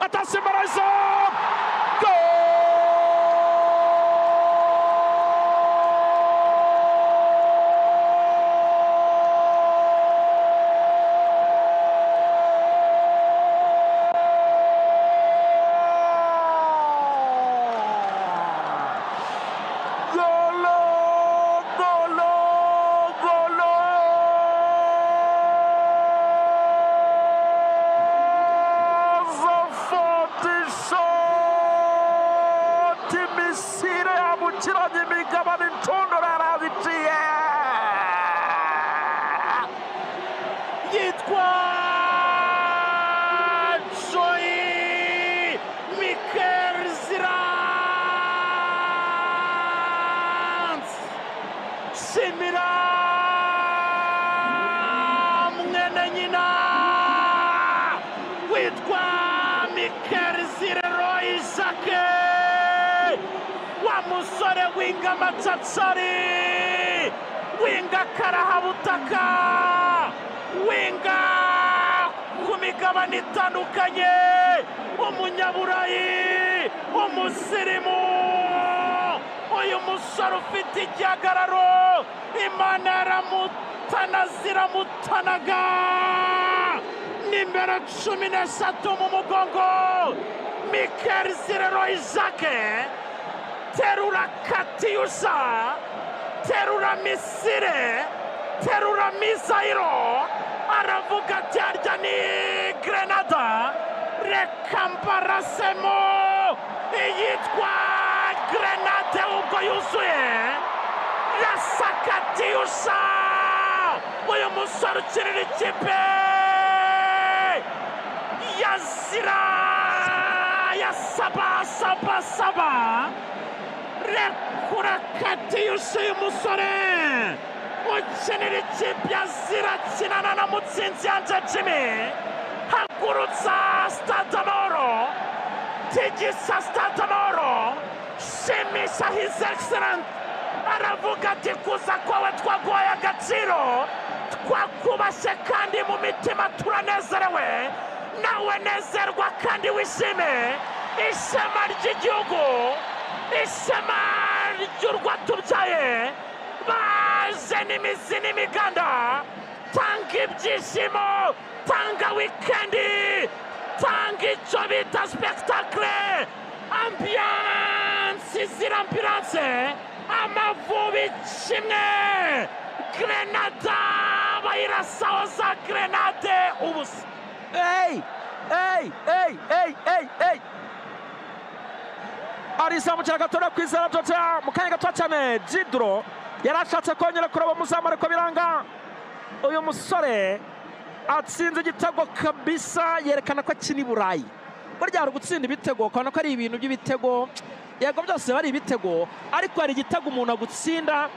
atasimbaraza umusore winga macatsari winga karahabutaka winga ku migabane itandukanye umunyaburayi umusirimu uyu musore ufite igihagararo Imana yaramutanaga nimero 13 mu mugongo Mikel Leroy Sake terura Katyusha terura Misire terura Misairo aravuga ati arya ni Grenada reka mbarasemo iyitwa Grenade ubwo yuzuye rasa Katyusha uyu musore ukinira ikipe yazira ya saba rekura Katyusha uyu musore ukinira ikipe yazira kinana na Mutsinzi Yanje Jimmy hagurutsa Stade Amahoro tigisa Stade Amahoro shimisha his excellent aravuga ati kuza kwawe twaguhaye agaciro twakubashye kandi mu mitima turanezerewe nawe nezerwa kandi wishime ishema ry'igihugu ishema ry'urwatubyaye baje n'imizi n'imiganda tanga ibyishimo tanga wikendi tanga icyo bita spectacle ambiance izira ambiance Amavubi kimwe Grenada bayirasahoza Grenade ubusa arizamuka gatora kwizera Jota mu kanya gato cyane Jidro yarashatse kongera kuraba muzamare ko biranga uyu musore atsinze igitego kabisa yerekana ko akina i Burayi burya ari gutsinda ibitego kana ko ari ibintu by'ibitego yego byose bari ibitego ariko hari igitego umuntu agutsinda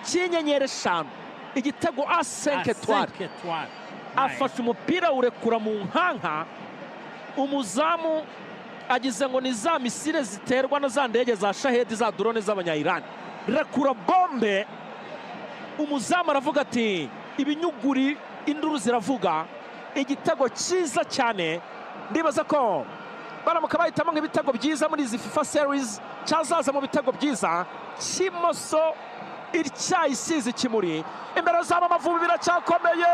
cy'inyenyeri 5 igitego a 5 étoiles afashe umupira urekura mu nkanka umuzamu agize ngo ni za misile ziterwa na za ndege za Shahedi za drone z'abanya-Iran rekura bombe umuzamu aravuga ati ibinyuguri induru ziravuga igitego cyiza cyane ndibaza ko baramuka bahitamo nk'ibitego byiza muri izi FIFA series cyazaza mu bitego byiza kimoso icyayisize kimuri imbere z'aba Amavubi biracyakomeye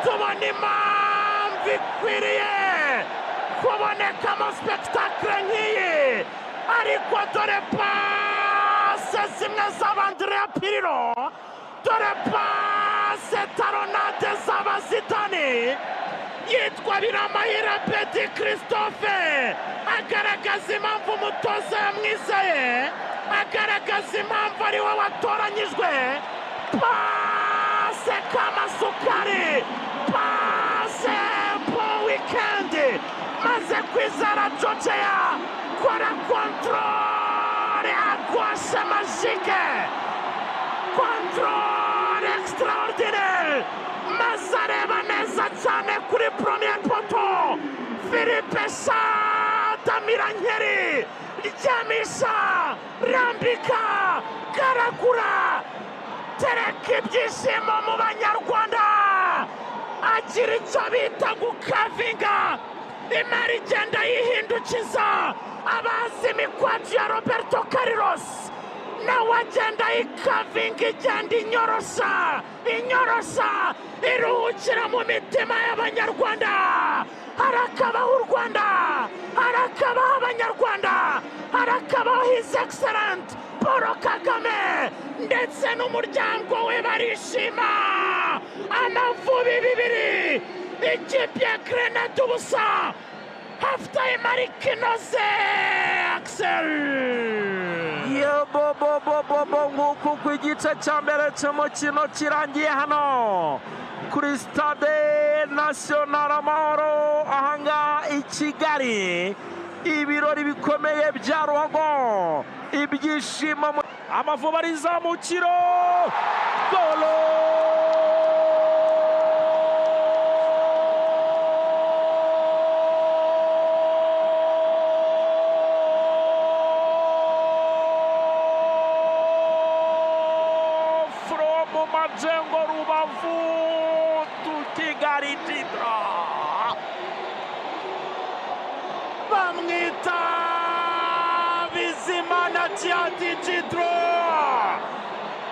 tubona impamvu ikwiriye kubonekamo spectacle nk'iyi, ariko dore pase zimwe z'Andrea Pirlo, dore pase taronade z'abazitani, yitwa Biramahire Petit Christophe, agaragaza impamvu umutoza yamwizeye, agaragaza impamvu ari we watoranyijwe. Pase Kamasukari, pase po weekend, maze kwizera Georgia, kora controle à gauche magique, controle extraordinaire, maze areba neza cyane kuri premier poto, Philippe Damira Nkeri, ryamisha, rambika, garagura, tereka ibyishimo mu Banyarwanda, agira icyo bita gukavinga, imari igenda yihindukiza, abazi imikwacu ya Roberto Carlos nawe agenda yikavinga, igenda inyorosha, iruhukira mu mitima y'Abanyarwanda. Harakabaho u Rwanda, harakabaho Abanyarwanda, harakabaho His Excellent Paul Kagame ndetse n'umuryango we barishima. Amavubi 2, ikipe ya Grenade ubusa, half time ari kinoze. Axel bobo nk'uko ku igice cya mbere cy'umukino kirangiye hano kuri Stade National Amahoro ahangaha i Kigali, ibirori bikomeye bya ruhago, ibyishimo, Amavubi arizamukiro, golo Majengo Rubavu to Kigali Tidra, bamwita Bizimana Tiati Tidro,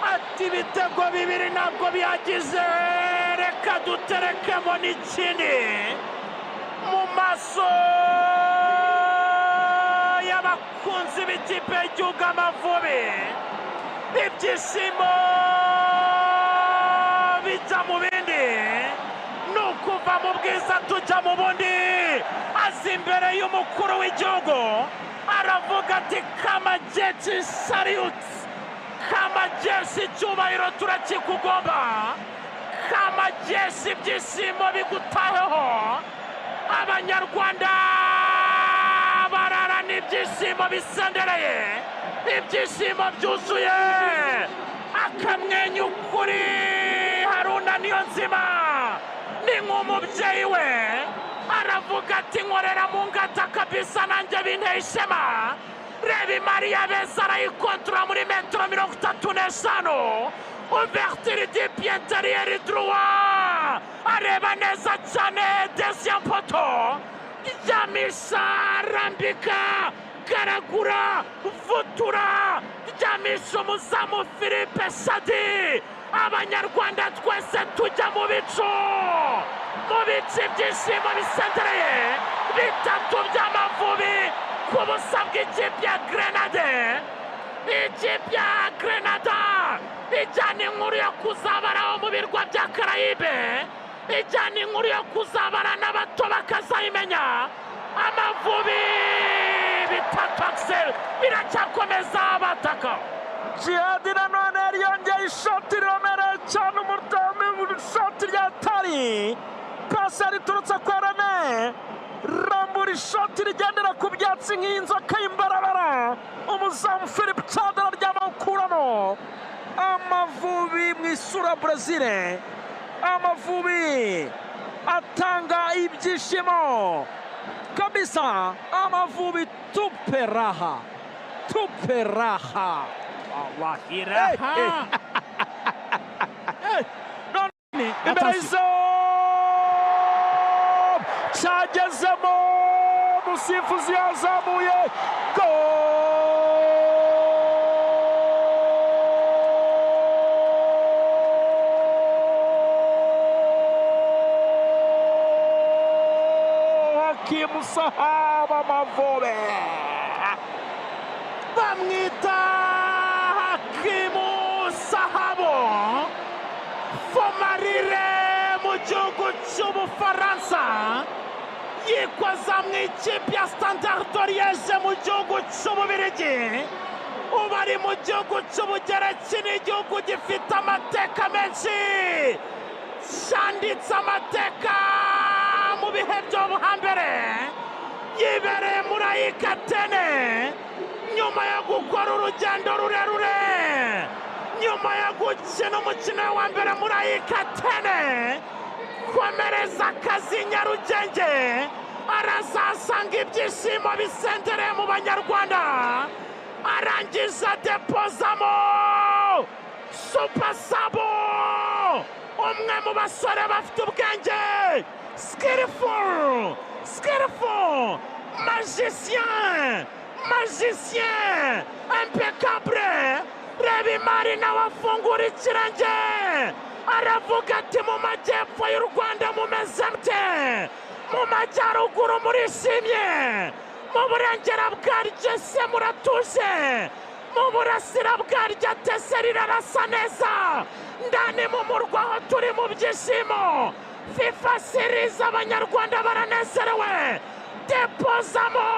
ati ibitego 2 ntabwo byagize, reka duterekemo n'ikindi mu maso y'abakunzi b'ikipe y'igihugu Amavubi. Ibyishimo bijya mu bindi, nukuva mu bwiza tujya mu bundi. Azi imbere y'umukuru w'igihugu aravuga ati Kamajeshi salute, Kamajeshi icyubahiro turakikugomba, Kamajeshi ibyishimo bigutaheho. Abanyarwanda bararana ibyishimo bisendereye, ibyishimo byuzuye, akamwenyu kuri Haruna Niyonzima ni nk'umubyeyi we, aravuga ati nkorera mu ngata kabisa nanjye binteye ishema. Reba Maria Beza arayikontora muri metero 35, ouverture du pied intérieur droit, areba neza cyane, deuxième poto, ryamisha, rambika, garagura, vutura, ryamisha umuzamu Philippe Sadi. Abanyarwanda twese tujya mu bicu ibyishimo bisendereye, 3 by'Amavubi ku busa bw'ikipe ya Grenade. Ikipe ya Grenada ijyana inkuru yo kuzabaraho mu birwa bya Karayibe, ijyana inkuru yo kuzabara n'abato bakazayimenya. Amavubi 3 Axel biracyakomeza bataka. Jihad nanone yongeye ishoti riremereye cyane, umudamu ishoti rya tari, pasi riturutse kwa Rene, rambura ishoti rigendera ku byatsi nk'inzoka y'imbarabara, umuzamu Philippe Chadra ry'amakurano. Amavubi mu isura Brazil, Amavubi atanga ibyishimo kabisa. Amavubi tupe raha. Wallahi raha. Imbere y'izo cyagezemo, umusifuzi yazamuye, Hakimu Sahaba Amavubi. Bamwita Hakimu Sahabo Fomarire mu gihugu cy'Ubufaransa, yikoza mu ikipe ya Standard Liège mu gihugu cy'Ububiligi. Ubu ari mu gihugu cy'Ubugereki, ni igihugu gifite amateka menshi, cyanditse amateka mu bihe byo hambere. Yibereye muri AEK Athene nyuma yo gukora urugendo rurerure, nyuma yo gukina umukino wa mbere muri AEK Athene, komereza akazi Nyarugenge, arazasanga ibyishimo bisendereye mu Banyarwanda, arangiza depozamo Super Sabo, umwe mu basore bafite ubwenge, skillful, magicien, impeccable. Reba imari nawe afungura ikirenge, aravuga ati mu majyepfo y'u Rwanda mumeze mute, mu majyaruguru murishimye, mu burengera bwaryo se muratuje, mu burasira bwaryo atese rirarasa neza, ndani mu murwa aho turi mu byishimo. FIFA Series Abanyarwanda baranezerewe, depozamo,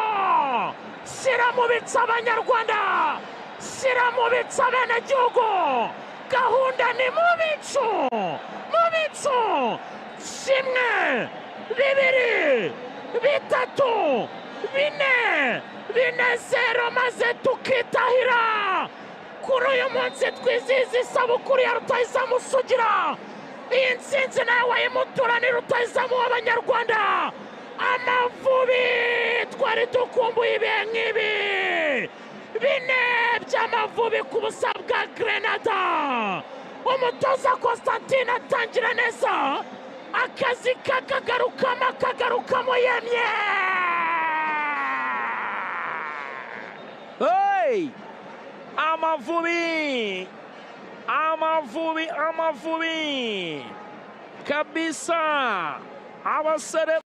shyira mu bice Abanyarwanda, shyira mu bice abenegihugu, gahunda ni mu bicu, kimwe, bibiri, bitatu, bine, zero, maze tukitahira. Kuri uyu munsi twizihiza isabukuru ya rutahizamu Sugira. Iyi ntsinzi nawe wayimutura ni rutahizamu w'Abanyarwanda. Amavubi twari dukumbuye ibihe nk'ibi, 4 by'Amavubi ku busa bwa Grenada. Umutoza Constantine atangira neza, akazi kakagarukamo yemye. Hey! Amavubi kabisa, abasore